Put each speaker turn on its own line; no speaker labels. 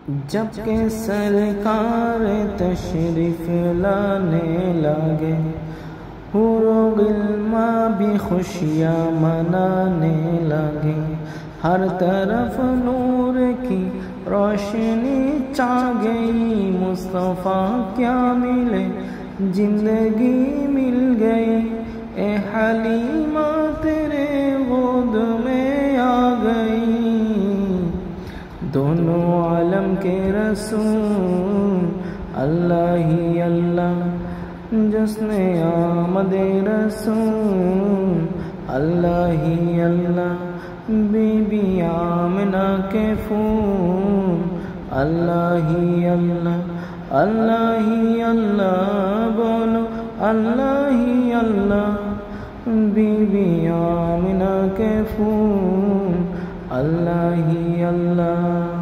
جب کہ سرکار تشریف لانے لگے، حور و غلماں بھی خوشیاں منانے لگے، ہر طرف نور کی روشنی چھا گئی، مصطفیٰ کیا ملے زندگی مل گئی، اے حلیمہ تیرے گود میں آ گئی، دونوں عالم کے رسول اللہ ہی اللہ، جشن آمد رسول اللہ ہی اللہ، بی بی آمنہ کے پھول اللہ ہی اللہ، اللہ ہی اللہ، بولو اللہ ہی اللہ، بی بی آمنہ کے پھول اللہ ہی اللہ۔